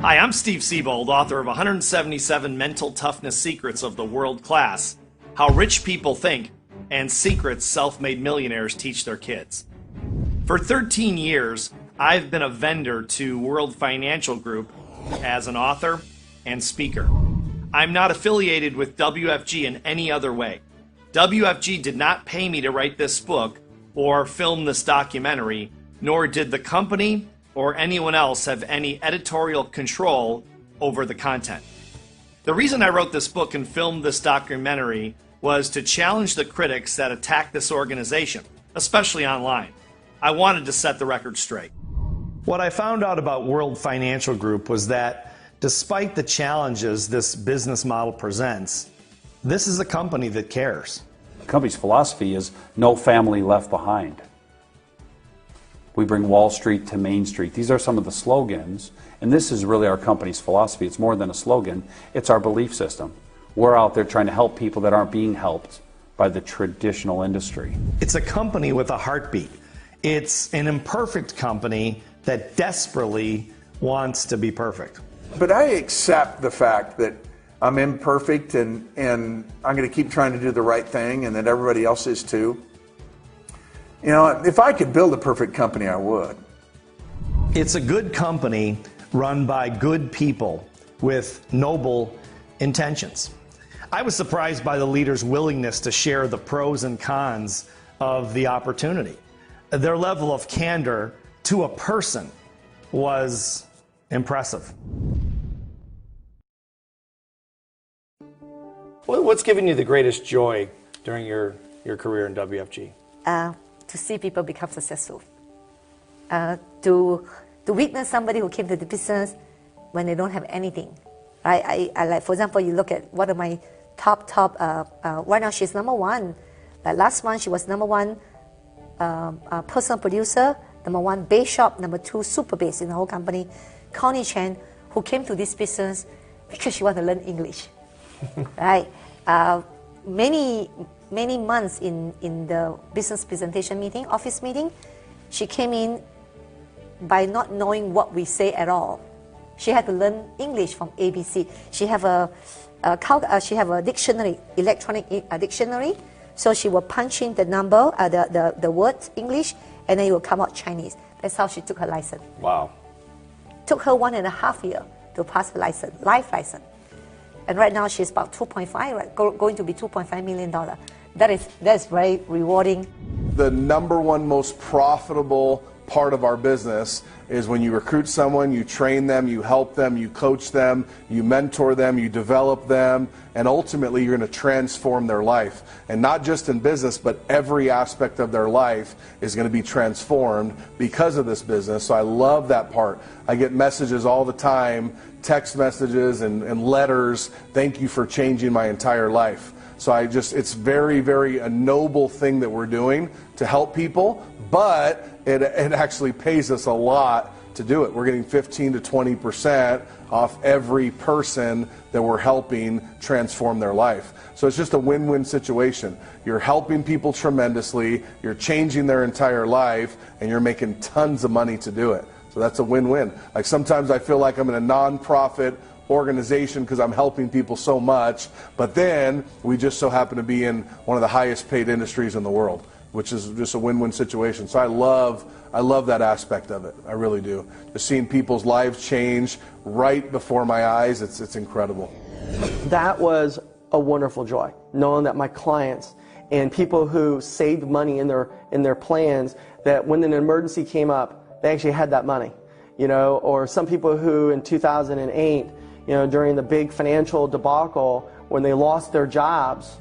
Hi, I'm Steve Siebold, author of 177 Mental Toughness Secrets of the World Class, How Rich People Think, and Secrets Self-Made Millionaires Teach Their Kids. For 13 years, I've been a vendor to World Financial Group as an author and speaker. I'm not affiliated with WFG in any other way. WFG did not pay me to write this book or film this documentary, nor did the company or anyone else have any editorial control over the content. The reason I wrote this book and filmed this documentary was to challenge the critics that attack this organization, especially online. I wanted to set the record straight. What I found out about World Financial Group was that despite the challenges this business model presents, this is a company that cares. The company's philosophy is no family left behind. We bring Wall Street to Main Street. These are some of the slogans, and this is really our company's philosophy. It's more than a slogan, it's our belief system. We're out there trying to help people that aren't being helped by the traditional industry. It's a company with a heartbeat. It's an imperfect company that desperately wants to be perfect. But I accept the fact that I'm imperfect and I'm going to keep trying to do the right thing, and that everybody else is too. You know, if I could build a perfect company, I would. It's a good company run by good people with noble intentions. I was surprised by the leaders' willingness to share the pros and cons of the opportunity. Their level of candor to a person was impressive. What's given you the greatest joy during your career in WFG? To see people become successful. To witness somebody who came to the business when they don't have anything. I like, for example, you look at one of my top, right now she's number one. Last month she was number one personal producer, number one bass shop, number two super bass in the whole company. Connie Chen, who came to this business because she wanted to learn English. Right? Many months in the business presentation meeting, office meeting, she came in by not knowing what we say at all. She had to learn English from ABC. She have a dictionary, electronic dictionary. So she will punch in the number, the words English, and then it will come out Chinese. That's how she took her license. Wow. Took her 1.5 years to pass her license, life license. And right now she's about 2.5, right, going to be $2.5 million. That's very rewarding. The number one most profitable part of our business is when you recruit someone, you train them, you help them, you coach them, you mentor them, you develop them, and ultimately you're going to transform their life. And not just in business, but every aspect of their life is going to be transformed because of this business. So I love that part. I get messages all the time, text messages and letters, thank you for changing my entire life. So it's very, very a noble thing that we're doing to help people, but it actually pays us a lot to do it. We're getting 15 to 20% off every person that we're helping transform their life. So it's just a win-win situation. You're helping people tremendously, you're changing their entire life, and you're making tons of money to do it. So that's a win-win. Like sometimes I feel like I'm in a non-profit organization because I'm helping people so much, but then we just so happen to be in one of the highest paid industries in the world, which is just a win-win situation. So I love that aspect of it. I really do. Just seeing people's lives change right before my eyes, it's incredible. That was a wonderful joy, knowing that my clients and people who saved money in their plans, that when an emergency came up, they actually had that money. You know, or some people who in 2008, you know, during the big financial debacle, when they lost their jobs,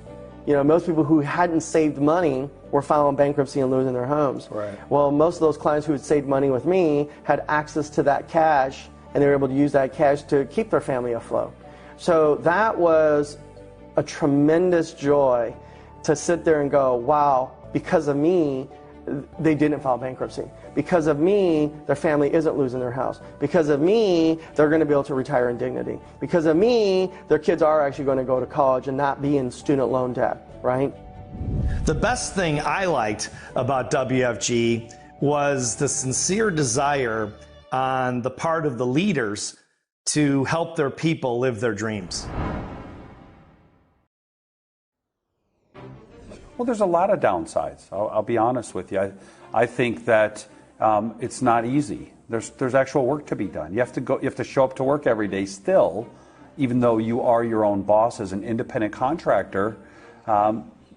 you know, most people who hadn't saved money were filing bankruptcy and losing their homes. Right. Well, most of those clients who had saved money with me had access to that cash, and they were able to use that cash to keep their family afloat. So that was a tremendous joy to sit there and go, wow, because of me, they didn't file bankruptcy. Because of me, their family isn't losing their house. Because of me, they're going to be able to retire in dignity. Because of me, their kids are actually going to go to college and not be in student loan debt, right? The best thing I liked about WFG was the sincere desire on the part of the leaders to help their people live their dreams? Well, there's a lot of downsides. I'll be honest with you. I think that it's not easy. There's actual work to be done. You have to show up to work every day still, even though you are your own boss as an independent contractor.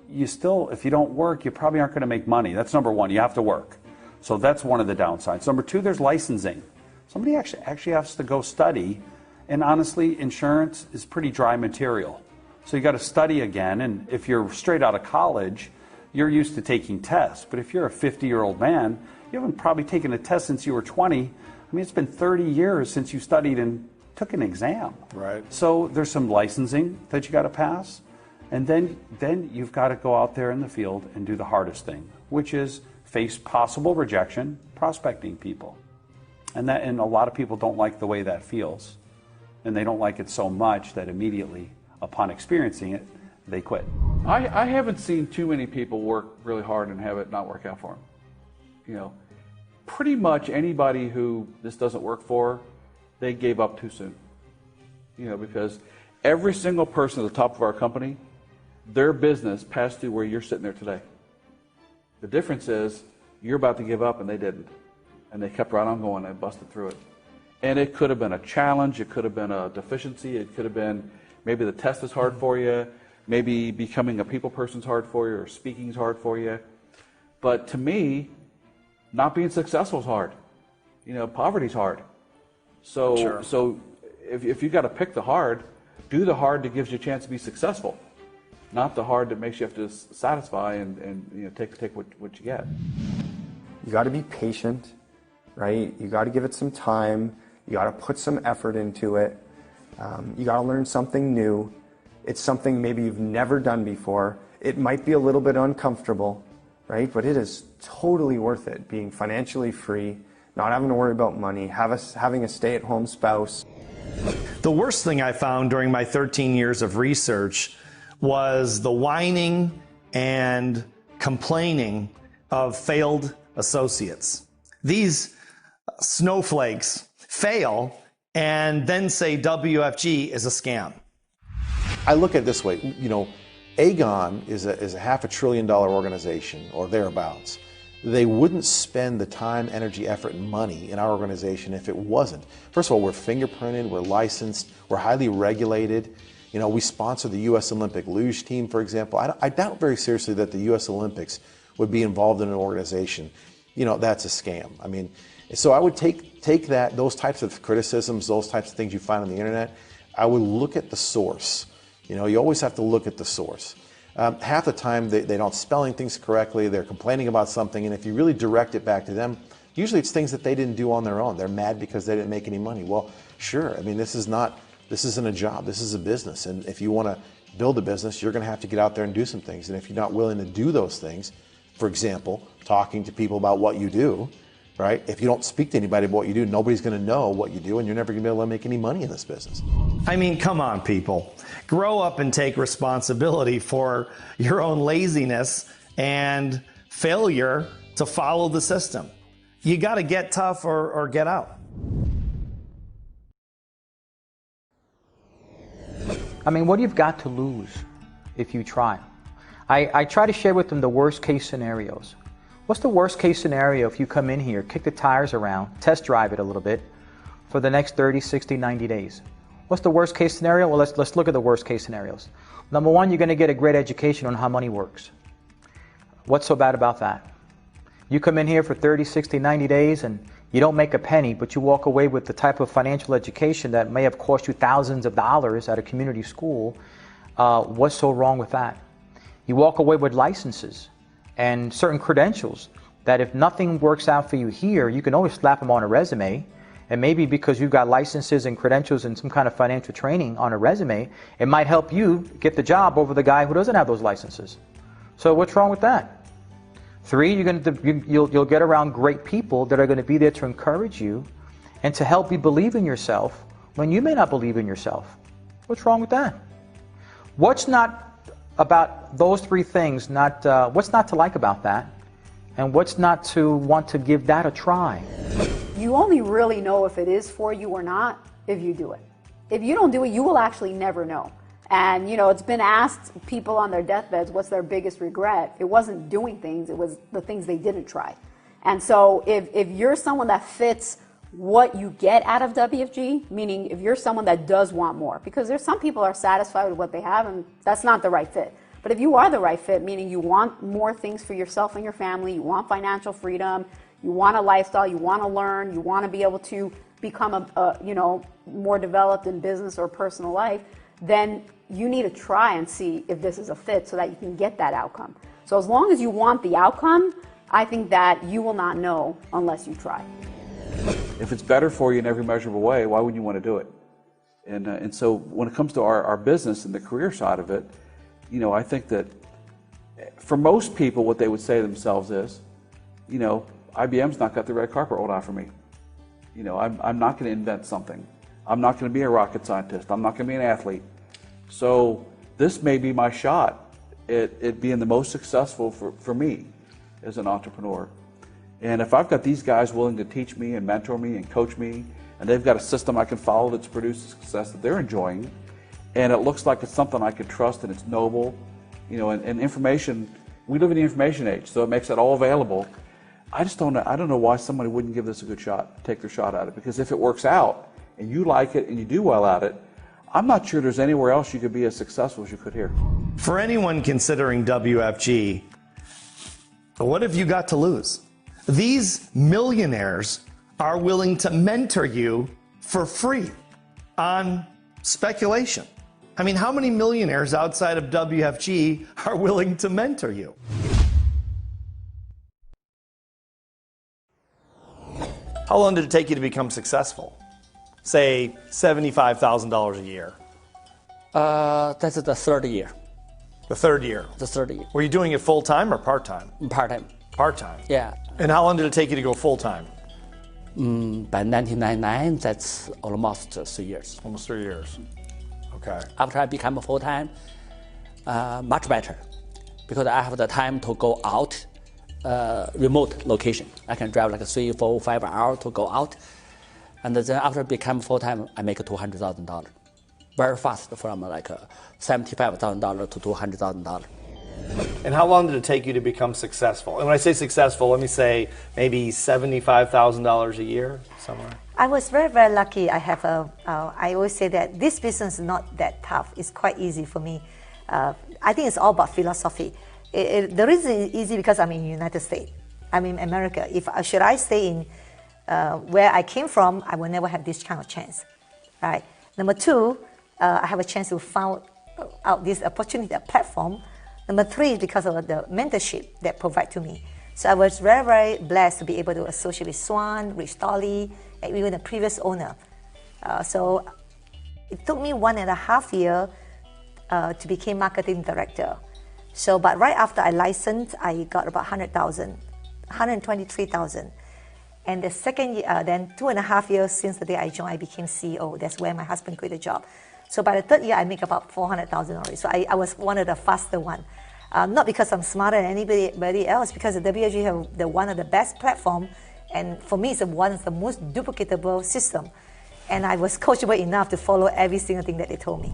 You still, if you don't work, you probably aren't going to make money. That's number one. You have to work. So that's one of the downsides. Number two, there's licensing. Somebody actually has to go study, and honestly, insurance is pretty dry material. So you got to study again, and if you're straight out of college, you're used to taking tests. But if you're a 50-year-old man, you haven't probably taken a test since you were 20. I mean, it's been 30 years since you studied and took an exam. Right. So there's some licensing that you got to pass, and then you've got to go out there in the field and do the hardest thing, which is face possible rejection, prospecting people. And a lot of people don't like the way that feels, and they don't like it so much that immediately upon experiencing it, they quit. I haven't seen too many people work really hard and have it not work out for them. You know, pretty much anybody who this doesn't work for, they gave up too soon. You know, because every single person at the top of our company, their business passed through where you're sitting there today. The difference is you're about to give up and they didn't. And they kept right on going and busted through it. And it could have been a challenge, it could have been a deficiency, it could have been maybe the test is hard for you, maybe becoming a people person's hard for you, or speaking is hard for you. But to me, not being successful is hard. You know, poverty's hard. So, Sure. so if you've got to pick the hard, do the hard that gives you a chance to be successful, not the hard that makes you have to satisfy and you know, take what you get. You got to be patient, right? You got to give it some time. You got to put some effort into it. You got to learn something new. It's something maybe you've never done before. It might be a little bit uncomfortable, right? But it is totally worth it, being financially free, not having to worry about money, having a stay-at-home spouse. The worst thing I found during my 13 years of research was the whining and complaining of failed associates. These snowflakes fail and then say WFG is a scam. I look at it this way, you know, Aegon is a $500 billion organization or thereabouts. They wouldn't spend the time, energy, effort, and money in our organization if it wasn't. First of all, we're fingerprinted, we're licensed, we're highly regulated. You know, we sponsor the U.S. Olympic luge team, for example. I doubt very seriously that the U.S. Olympics would be involved in an organization. You know, that's a scam. I mean, so I would take those types of criticisms, those types of things you find on the internet, I would look at the source. You know, you always have to look at the source. Half the time they don't spelling things correctly, they're complaining about something, and if you really direct it back to them, usually it's things that they didn't do on their own. They're mad because they didn't make any money. Well, sure, I mean, this isn't a job, this is a business, and if you want to build a business, you're going to have to get out there and do some things, and if you're not willing to do those things, for example, talking to people about what you do, right? If you don't speak to anybody about what you do, nobody's going to know what you do, and you're never going to be able to make any money in this business. I mean, come on, people. Grow up and take responsibility for your own laziness and failure to follow the system. You got to get tough or get out. I mean, what you've got to lose if you try. I try to share with them the worst case scenarios. What's the worst case scenario if you come in here, kick the tires around, test drive it a little bit for the next 30, 60, 90 days? What's the worst case scenario? Well, let's look at the worst case scenarios. Number one, you're going to get a great education on how money works. What's so bad about that? You come in here for 30, 60, 90 days and you don't make a penny, but you walk away with the type of financial education that may have cost you thousands of dollars at a community school. What's so wrong with that? You walk away with licenses and certain credentials that if nothing works out for you here, you can always slap them on a resume. And maybe because you've got licenses and credentials and some kind of financial training on a resume, it might help you get the job over the guy who doesn't have those licenses. So what's wrong with that? Three, you'll get around great people that are going to be there to encourage you and to help you believe in yourself when you may not believe in yourself. What's wrong with that? What's not about those three things, what's not to like about that, and what's not to want to give that a try? You only really know if it is for you or not if you do it. If you don't do it, you will actually never know. And you know, it's been asked people on their deathbeds, what's their biggest regret? It wasn't doing things, it was the things they didn't try. And so if you're someone that fits what you get out of WFG, meaning if you're someone that does want more, because there's some people are satisfied with what they have and that's not the right fit. But if you are the right fit, meaning you want more things for yourself and your family, you want financial freedom, you want a lifestyle, you want to learn, you want to be able to become a more developed in business or personal life, then you need to try and see if this is a fit so that you can get that outcome. So as long as you want the outcome, I think that you will not know unless you try. If it's better for you in every measurable way, why wouldn't you want to do it? And so when it comes to our business and the career side of it, you know, I think that for most people, what they would say to themselves is, you know, IBM's not got the red carpet rolled out for me. You know, I'm not going to invent something. I'm not going to be a rocket scientist. I'm not going to be an athlete. So this may be my shot at being the most successful for me as an entrepreneur. And if I've got these guys willing to teach me and mentor me and coach me, and they've got a system I can follow that's produced success that they're enjoying, and it looks like it's something I can trust and it's noble, you know, and information, we live in the information age, so it makes it all available. I don't know why somebody wouldn't give this a good shot, take their shot at it, because if it works out and you like it and you do well at it, I'm not sure there's anywhere else you could be as successful as you could here. For anyone considering WFG, what have you got to lose? These millionaires are willing to mentor you for free on speculation. I mean, how many millionaires outside of WFG are willing to mentor you? How long did it take you to become successful? Say $75,000 a year. That's the third year. The third year? The third year. Were you doing it full-time or part-time? Part-time. Part-time? Yeah. And how long did it take you to go full-time? By 1999, that's almost 3 years. Almost 3 years. Okay. After I became full-time, much better, because I have the time to go out, remote location. I can drive like 3, 4, 5 hours to go out. And then after I become full-time, I make $200,000. Very fast, from like $75,000 to $200,000. And how long did it take you to become successful? And when I say successful, let me say maybe $75,000 a year, somewhere. I was very, very lucky. I always say that this business is not that tough. It's quite easy for me. I think it's all about philosophy. The reason it's easy because I'm in the United States. I'm in America. Should I stay in where I came from, I will never have this kind of chance, right? Number two, I have a chance to find out this opportunity, a platform. Number three is because of the mentorship that provide to me. So I was very, very blessed to be able to associate with Swan, Rich Dolly, and even the previous owner. So it took me 1.5 years to become marketing director. So, but right after I licensed, I got about 100,000, 123,000. And the second year, then 2.5 years since the day I joined, I became CEO. That's where my husband quit the job. So by the third year, I make about 400,000 already. So I was one of the faster one. Not because I'm smarter than anybody else, because the WFG have one of the best platform, and for me, it's one of the most duplicatable system. And I was coachable enough to follow every single thing that they told me.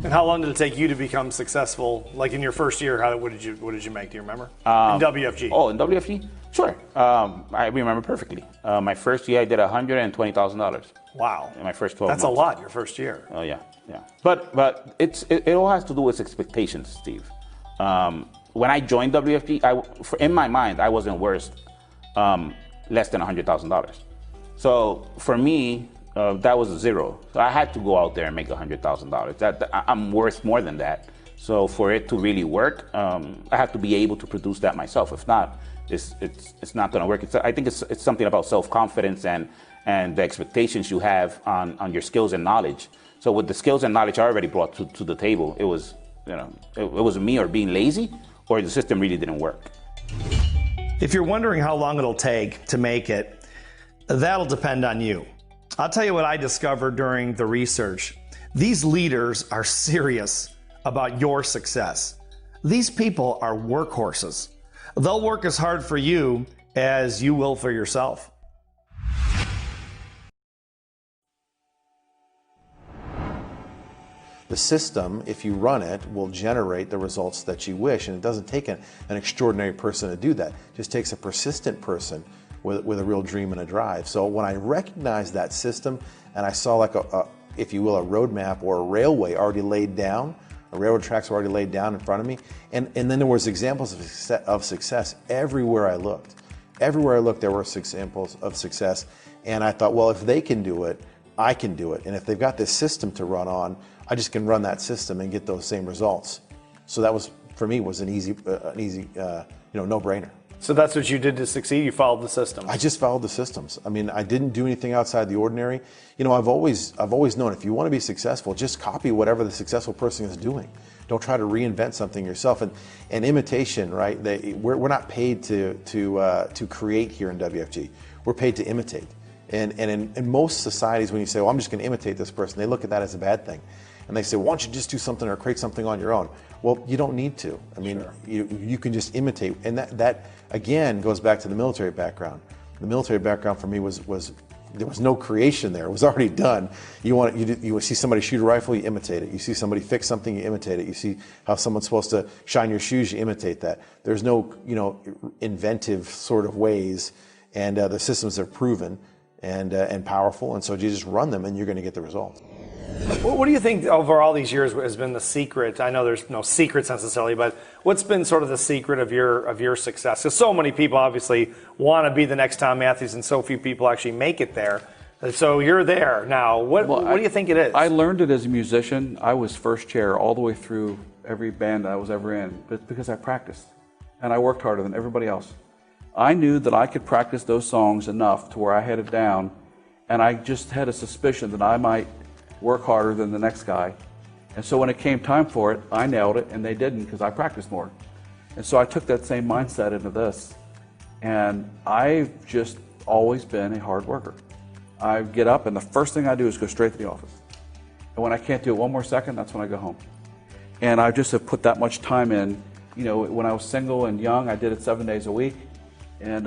And how long did it take you to become successful? Like in your first year, what did you make? Do you remember? In WFG. Oh, in WFG? Sure. I remember perfectly. My first year, I did $120,000. Wow. In my first 12 months. That's a lot. Your first year. Oh yeah, yeah. But it all has to do with expectations, Steve. When I joined WFG, in my mind, I wasn't worth less than $100,000. So for me, that was a zero. So I had to go out there and make $100,000. I'm worth more than that. So for it to really work, I have to be able to produce that myself. If not, it's not going to work. I think it's something about self-confidence and the expectations you have on your skills and knowledge. So with the skills and knowledge I already brought to the table, it was it was me or being lazy, or the system really didn't work. If you're wondering how long it'll take to make it, that'll depend on you. I'll tell you what I discovered during the research. These leaders are serious about your success. These people are workhorses. They'll work as hard for you as you will for yourself. The system, if you run it, will generate the results that you wish, and it doesn't take an extraordinary person to do that. It just takes a persistent person with a real dream and a drive. So when I recognized that system and I saw like if you will, a roadmap or a railway already laid down, railroad tracks were already laid down in front of me, and then there was examples of success everywhere I looked. Everywhere I looked, there were examples of success, and I thought, well, if they can do it, I can do it. And if they've got this system to run on, I just can run that system and get those same results. So that was, for me, was an easy no-brainer. So that's what you did to succeed? You followed the systems? I just followed the systems. I mean, I didn't do anything outside the ordinary. You know, I've always known if you want to be successful, just copy whatever the successful person is doing. Don't try to reinvent something yourself. And imitation, right? We're not paid to create here in WFG. We're paid to imitate. And in most societies, when you say, well, I'm just going to imitate this person, they look at that as a bad thing. And they say, why don't you just do something or create something on your own? Well, you don't need to. I mean, sure. you can just imitate. And that again goes back to the military background. The military background for me was there was no creation there. It was already done. You see somebody shoot a rifle, you imitate it. You see somebody fix something, you imitate it. You see how someone's supposed to shine your shoes, you imitate that. There's no inventive sort of ways, and the systems are proven and powerful, and so you just run them and you're going to get the result. What do you think over all these years has been the secret? I know there's no secrets necessarily, but what's been sort of the secret of your success? Because so many people obviously want to be the next Tom Matthews, and so few people actually make it there. So you're there now. What do you think it is? I learned it as a musician. I was first chair all the way through every band I was ever in, but because I practiced and I worked harder than everybody else. I knew that I could practice those songs enough to where I had it down, and I just had a suspicion that I might work harder than the next guy. And so when it came time for it, I nailed it, and they didn't because I practiced more. And so I took that same mindset into this. And I've just always been a hard worker. I get up, and the first thing I do is go straight to the office. And when I can't do it one more second, that's when I go home. And I just have put that much time in. You know, when I was single and young, I did it 7 days a week. And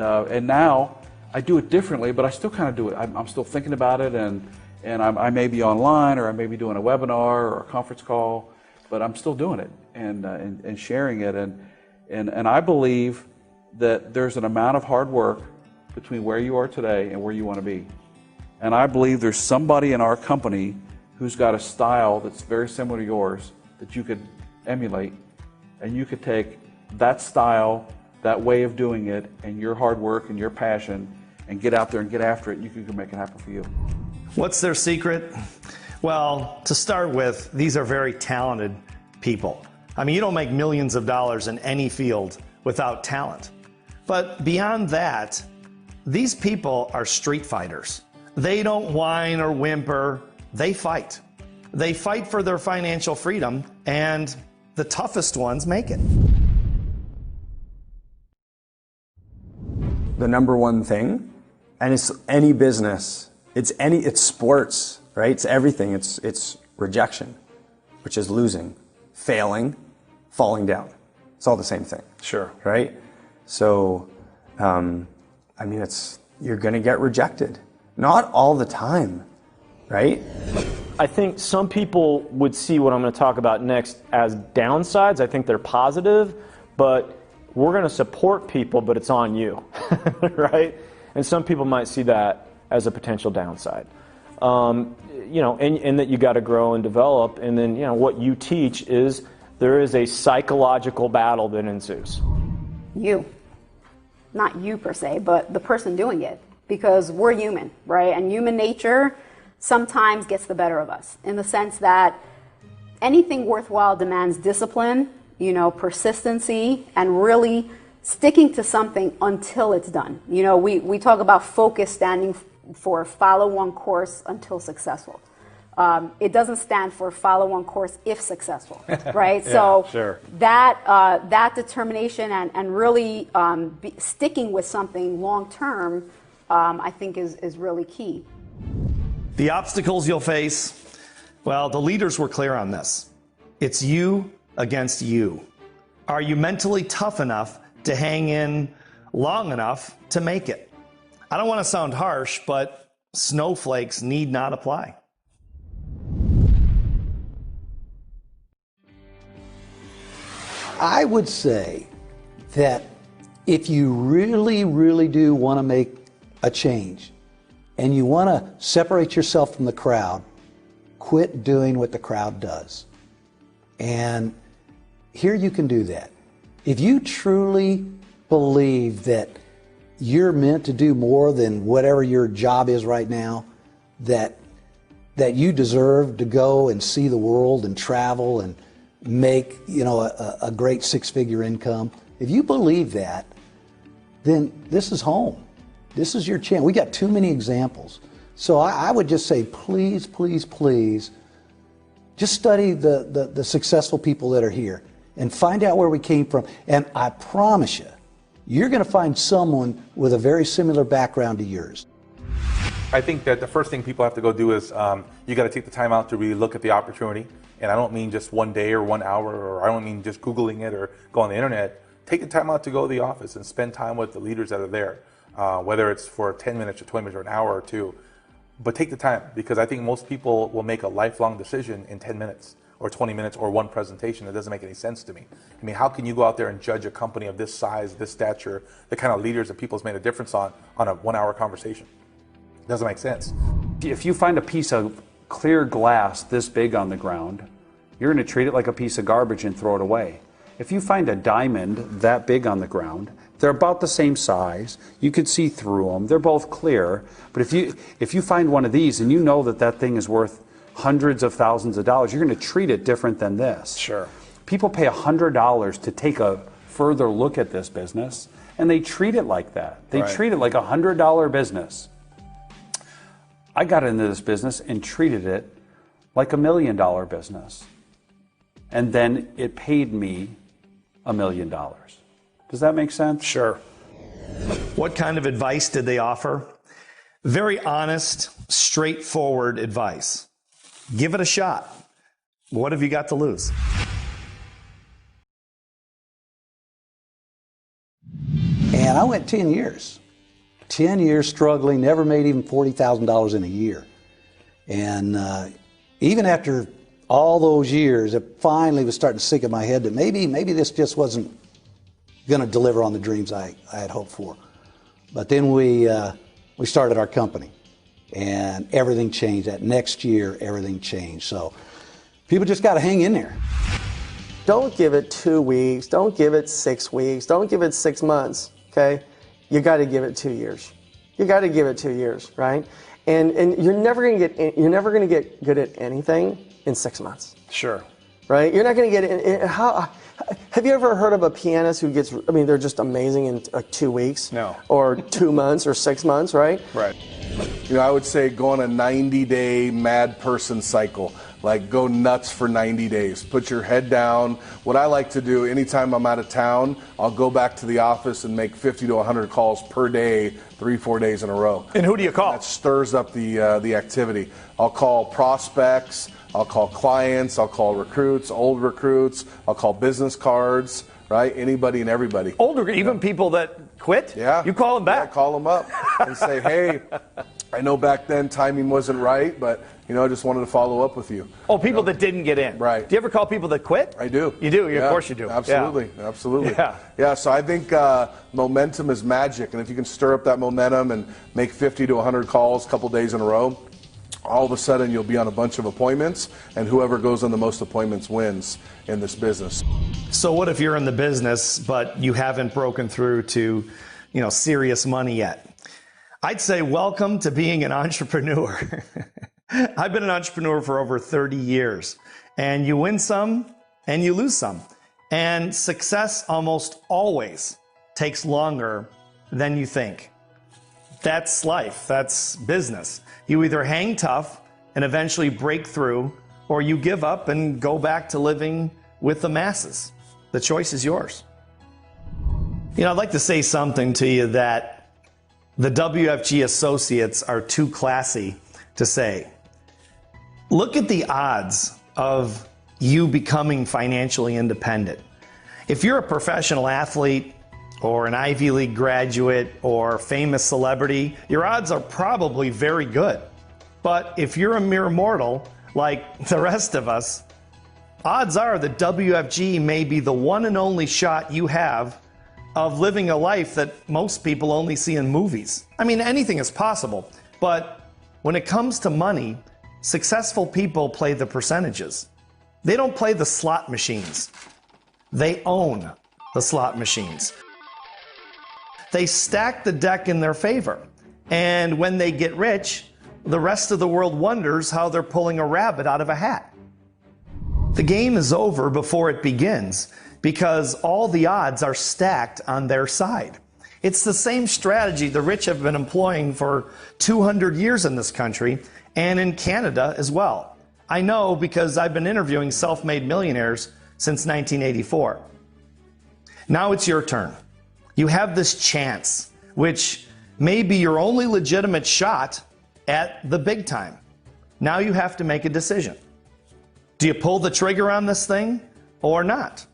now I do it differently, but I still kind of do it. I'm still thinking about it, and I may be online, or I may be doing a webinar or a conference call, but I'm still doing it and sharing it. And I believe that there's an amount of hard work between where you are today and where you want to be. And I believe there's somebody in our company who's got a style that's very similar to yours that you could emulate, and you could take that style, that way of doing it, and your hard work and your passion, and get out there and get after it, and you can make it happen for you. What's their secret? Well, to start with, these are very talented people. I mean, you don't make millions of dollars in any field without talent. But beyond that, these people are street fighters. They don't whine or whimper, they fight. They fight for their financial freedom, and the toughest ones make it. The number one thing, and it's any business, it's sports, right? It's everything. It's rejection, which is losing, failing, falling down. It's all the same thing. Sure. Right? So, I mean, you're going to get rejected. Not all the time, right? I think some people would see what I'm going to talk about next as downsides. I think they're positive, but we're going to support people, but it's on you, right? And some people might see that as a potential downside. You know, and that you got to grow and develop. And then, you know, what you teach is there is a psychological battle that ensues. You. Not you per se, but the person doing it. Because we're human, right? And human nature sometimes gets the better of us in the sense that anything worthwhile demands discipline, you know, persistency, and really sticking to something until it's done. You know, we talk about focus standing for follow one course until successful. It doesn't stand for follow one course if successful, right? Yeah, so sure. that determination and really sticking with something long term, I think is really key. The obstacles you'll face, well, the leaders were clear on this. It's you against you. Are you mentally tough enough to hang in long enough to make it? I don't want to sound harsh, but snowflakes need not apply. I would say that if you really, really do want to make a change and you want to separate yourself from the crowd, quit doing what the crowd does. And here you can do that. If you truly believe that you're meant to do more than whatever your job is right now, that you deserve to go and see the world and travel and make, a great six-figure income. If you believe that, then this is home. This is your chance. We got too many examples. So I would just say, please, please, please, just study the successful people that are here and find out where we came from. And I promise you, you're going to find someone with a very similar background to yours. I think that the first thing people have to go do is you got to take the time out to really look at the opportunity. And I don't mean just one day or 1 hour, or I don't mean just Googling it or go on the internet. Take the time out to go to the office and spend time with the leaders that are there, whether it's for 10 minutes or 20 minutes or an hour or two. But take the time, because I think most people will make a lifelong decision in 10 minutes or 20 minutes or one presentation. It doesn't make any sense to me. I mean, how can you go out there and judge a company of this size, this stature, the kind of leaders that people's made a difference on a 1 hour conversation? It doesn't make sense. If you find a piece of clear glass this big on the ground, you're going to treat it like a piece of garbage and throw it away. If you find a diamond that big on the ground, they're about the same size. You could see through them. They're both clear. But if you find one of these and you know that thing is worth hundreds of thousands of dollars, you're going to treat it different than this. Sure. People pay $100 to take a further look at this business, and they treat it like that. They treat it like a $100 business. I got into this business and treated it like $1 million business. And then it paid me $1 million. Does that make sense? Sure. What kind of advice did they offer? Very honest, straightforward advice. Give it a shot. What have you got to lose? And I went 10 years. 10 years struggling, never made even $40,000 in a year. And even after all those years, it finally was starting to sink in my head that maybe this just wasn't going to deliver on the dreams I had hoped for. But then we started our company, and everything changed. That next year, everything changed. So people just got to hang in there. Don't give it 2 weeks. Don't give it 6 weeks. Don't give it 6 months. Okay, you got to give it 2 years. You got to give it 2 years, right? And you're never going to get good at anything in 6 months. Sure. Right? You're not going to get it. Have you ever heard of a pianist who gets? I mean, they're just amazing in like 2 weeks. No. Or 2 months or 6 months, right? Right. I would say go on a 90-day mad person cycle. Like, go nuts for 90 days. Put your head down. What I like to do, anytime I'm out of town, I'll go back to the office and make 50 to 100 calls per day, 3-4 days in a row. And who do you call? That stirs up the activity. I'll call prospects. I'll call clients. I'll call recruits, old recruits. I'll call business cards. Right? Anybody and everybody. Even people that quit? Yeah. You call them back? Yeah, call them up and say, hey, I know back then timing wasn't right, but I just wanted to follow up with you. Oh, people that didn't get in. Right. Do you ever call people that quit? I do. You do? Yeah, of course you do. Absolutely. Yeah. Absolutely. Yeah. So I think momentum is magic, and if you can stir up that momentum and make 50 to 100 calls a couple days in a row, all of a sudden you'll be on a bunch of appointments, and whoever goes on the most appointments wins in this business. So what if you're in the business, but you haven't broken through to, serious money yet? I'd say welcome to being an entrepreneur. I've been an entrepreneur for over 30 years, and you win some and you lose some. And success almost always takes longer than you think. That's life. That's business. You either hang tough and eventually break through, or you give up and go back to living with the masses. The choice is yours. I'd like to say something to you that the WFG associates are too classy to say. Look at the odds of you becoming financially independent. If you're a professional athlete or an Ivy League graduate or famous celebrity, your odds are probably very good. But if you're a mere mortal, like the rest of us, odds are that WFG may be the one and only shot you have of living a life that most people only see in movies. I mean, anything is possible, but when it comes to money, successful people play the percentages. They don't play the slot machines. They own the slot machines. They stack the deck in their favor. And when they get rich, the rest of the world wonders how they're pulling a rabbit out of a hat. The game is over before it begins because all the odds are stacked on their side. It's the same strategy the rich have been employing for 200 years in this country and in Canada as well. I know because I've been interviewing self-made millionaires since 1984. Now it's your turn. You have this chance, which may be your only legitimate shot at the big time. Now you have to make a decision. Do you pull the trigger on this thing or not?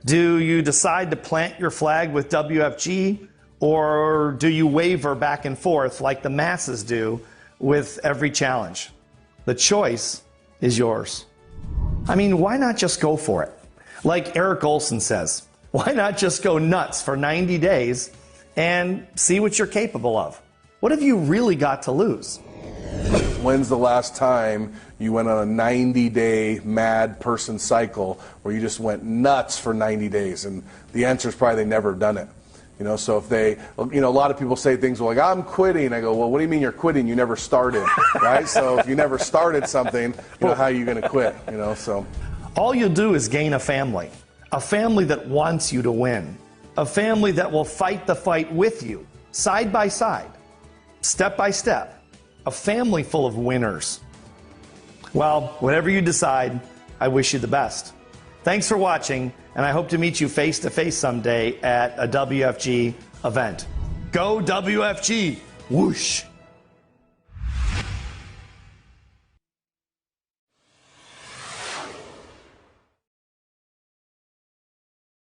Do you decide to plant your flag with WFG, or do you waver back and forth like the masses do with every challenge? The choice is yours. I mean, why not just go for it? Like Eric Olson says, why not just go nuts for 90 days and see what you're capable of? What have you really got to lose? When's the last time you went on a 90-day mad person cycle where you just went nuts for 90 days? And the answer is probably they never have done it. You know, so if they, you know, a lot of people say things like, I'm quitting. I go, well, what do you mean you're quitting? You never started, right? So if you never started something, you know, how are you going to quit? You know, so. All you'll do is gain a family that wants you to win, a family that will fight the fight with you, side by side, step by step, a family full of winners. Well, whatever you decide, I wish you the best. Thanks for watching, and I hope to meet you face to face someday at a WFG event. Go WFG! Whoosh!